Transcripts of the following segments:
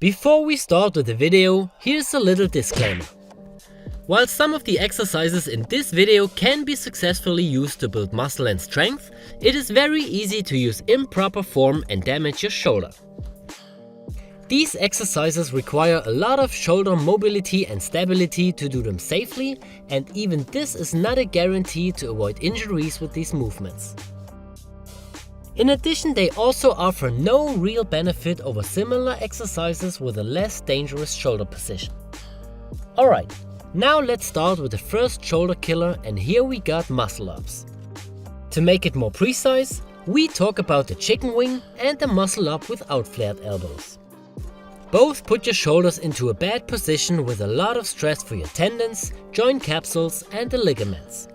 Before we start with the video, here's a little disclaimer. While some of the exercises in this video can be successfully used to build muscle and strength, it is very easy to use improper form and damage your shoulder. These exercises require a lot of shoulder mobility and stability to do them safely, and even this is not a guarantee to avoid injuries with these movements. In addition, they also offer no real benefit over similar exercises with a less dangerous shoulder position. Alright, now let's start with the first shoulder killer, and here we got muscle ups. To make it more precise, we talk about the chicken wing and the muscle up without flared elbows. Both put your shoulders into a bad position with a lot of stress for your tendons, joint capsules and the ligaments.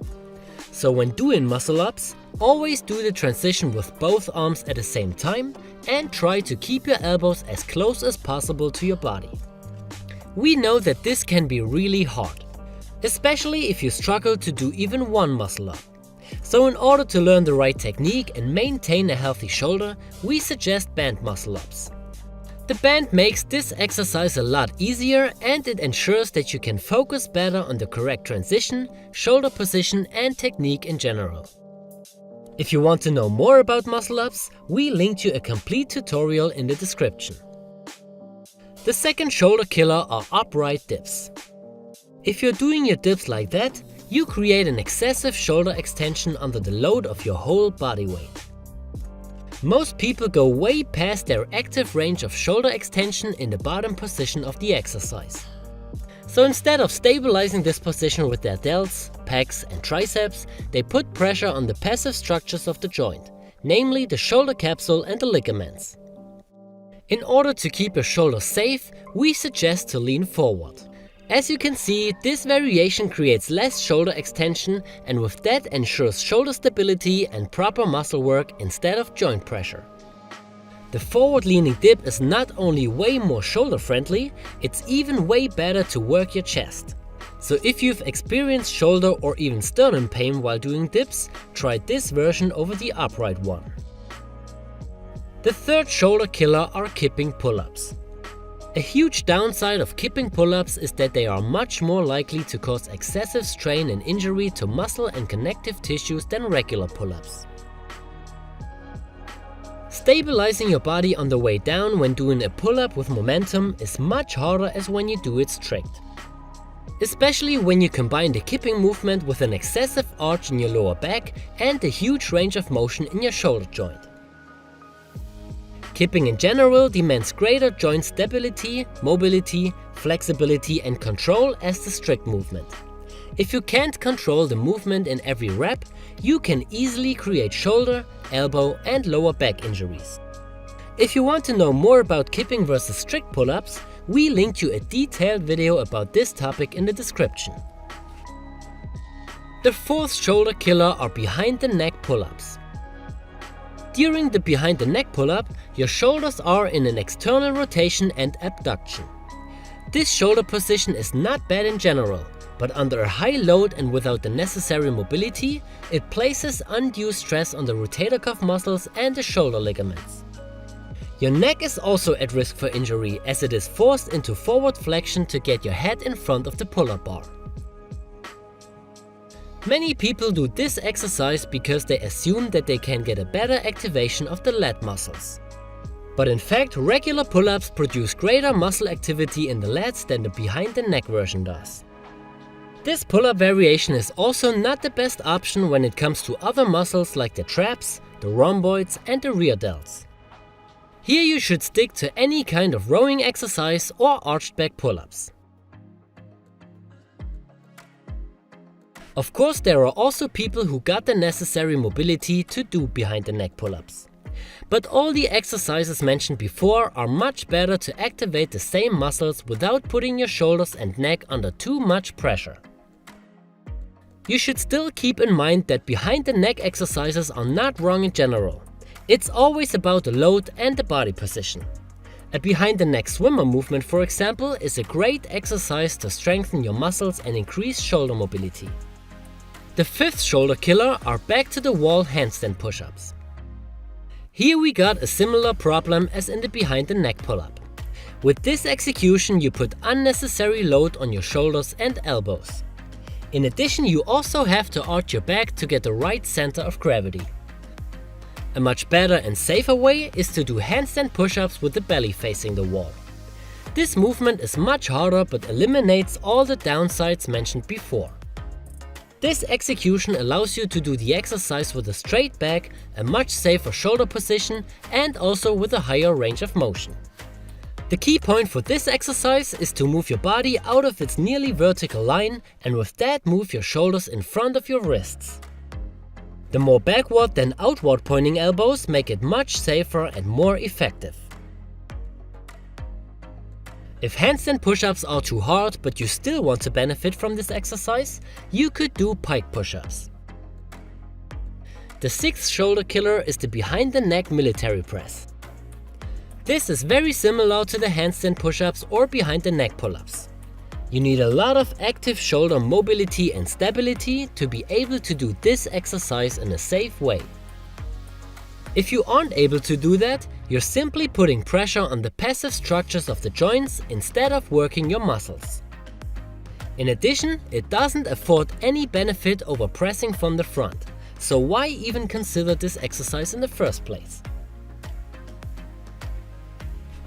So when doing muscle ups, always do the transition with both arms at the same time and try to keep your elbows as close as possible to your body. We know that this can be really hard, especially if you struggle to do even one muscle up. So in order to learn the right technique and maintain a healthy shoulder, we suggest band muscle ups. The band makes this exercise a lot easier, and it ensures that you can focus better on the correct transition, shoulder position and technique in general. If you want to know more about muscle ups, we linked you a complete tutorial in the description. The second shoulder killer are upright dips. If you're doing your dips like that, you create an excessive shoulder extension under the load of your whole body weight. Most people go way past their active range of shoulder extension in the bottom position of the exercise. So instead of stabilizing this position with their delts, pecs and triceps, they put pressure on the passive structures of the joint, namely the shoulder capsule and the ligaments. In order to keep your shoulders safe, we suggest to lean forward. As you can see, this variation creates less shoulder extension and with that ensures shoulder stability and proper muscle work instead of joint pressure. The forward leaning dip is not only way more shoulder friendly, it's even way better to work your chest. So if you've experienced shoulder or even sternum pain while doing dips, try this version over the upright one. The third shoulder killer are kipping pull-ups. A huge downside of kipping pull-ups is that they are much more likely to cause excessive strain and injury to muscle and connective tissues than regular pull-ups. Stabilizing your body on the way down when doing a pull-up with momentum is much harder as when you do it strict. Especially when you combine the kipping movement with an excessive arch in your lower back and a huge range of motion in your shoulder joint. Kipping in general demands greater joint stability, mobility, flexibility and control as the strict movement. If you can't control the movement in every rep, you can easily create shoulder, elbow and lower back injuries. If you want to know more about kipping versus strict pull-ups, we linked you a detailed video about this topic in the description. The fourth shoulder killer are behind the neck pull-ups. During the behind the neck pull-up, your shoulders are in an external rotation and abduction. This shoulder position is not bad in general, but under a high load and without the necessary mobility, it places undue stress on the rotator cuff muscles and the shoulder ligaments. Your neck is also at risk for injury as it is forced into forward flexion to get your head in front of the pull-up bar. Many people do this exercise because they assume that they can get a better activation of the lat muscles. But in fact, regular pull-ups produce greater muscle activity in the lats than the behind the neck version does. This pull-up variation is also not the best option when it comes to other muscles like the traps, the rhomboids and the rear delts. Here you should stick to any kind of rowing exercise or arched back pull-ups. Of course, there are also people who got the necessary mobility to do behind the neck pull-ups. But all the exercises mentioned before are much better to activate the same muscles without putting your shoulders and neck under too much pressure. You should still keep in mind that behind the neck exercises are not wrong in general. It's always about the load and the body position. A behind the neck swimmer movement, for example, is a great exercise to strengthen your muscles and increase shoulder mobility. The fifth shoulder killer are back to the wall handstand push-ups. Here we got a similar problem as in the behind the neck pull-up. With this execution, you put unnecessary load on your shoulders and elbows. In addition, you also have to arch your back to get the right center of gravity. A much better and safer way is to do handstand push-ups with the belly facing the wall. This movement is much harder but eliminates all the downsides mentioned before. This execution allows you to do the exercise with a straight back, a much safer shoulder position, and also with a higher range of motion. The key point for this exercise is to move your body out of its nearly vertical line and with that move your shoulders in front of your wrists. The more backward than outward pointing elbows make it much safer and more effective. If handstand push-ups are too hard but you still want to benefit from this exercise, you could do pike push-ups. The sixth shoulder killer is the behind the neck military press. This is very similar to the handstand push-ups or behind the neck pull-ups. You need a lot of active shoulder mobility and stability to be able to do this exercise in a safe way. If you aren't able to do that, you're simply putting pressure on the passive structures of the joints instead of working your muscles. In addition, it doesn't afford any benefit over pressing from the front, so why even consider this exercise in the first place?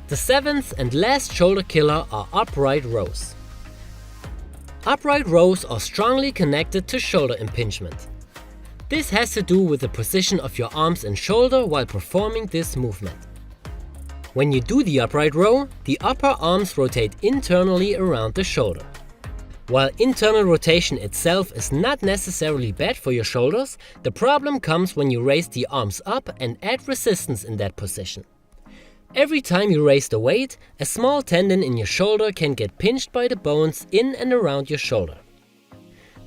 The seventh and last shoulder killer are upright rows. Upright rows are strongly connected to shoulder impingement. This has to do with the position of your arms and shoulder while performing this movement. When you do the upright row, the upper arms rotate internally around the shoulder. While internal rotation itself is not necessarily bad for your shoulders, the problem comes when you raise the arms up and add resistance in that position. Every time you raise the weight, a small tendon in your shoulder can get pinched by the bones in and around your shoulder.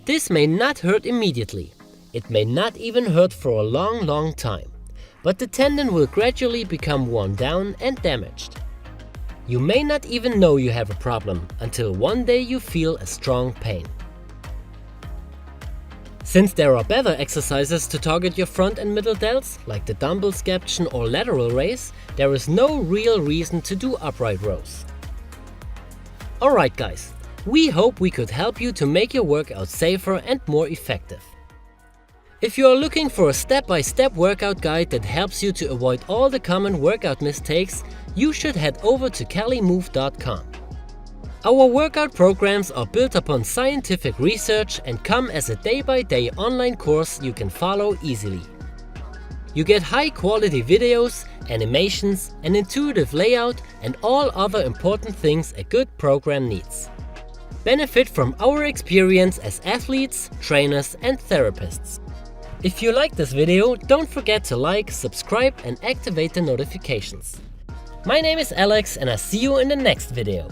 This may not hurt immediately. It may not even hurt for a long time, but the tendon will gradually become worn down and damaged. You may not even know you have a problem until one day you feel a strong pain. Since there are better exercises to target your front and middle delts, like the dumbbell scaption or lateral raise, there is no real reason to do upright rows. Alright guys, we hope we could help you to make your workout safer and more effective. If you are looking for a step-by-step workout guide that helps you to avoid all the common workout mistakes, you should head over to calimove.com. Our workout programs are built upon scientific research and come as a day-by-day online course you can follow easily. You get high-quality videos, animations, an intuitive layout, and all other important things a good program needs. Benefit from our experience as athletes, trainers, and therapists. If you like this video, don't forget to like, subscribe, and activate the notifications. My name is Alex, and I see you in the next video.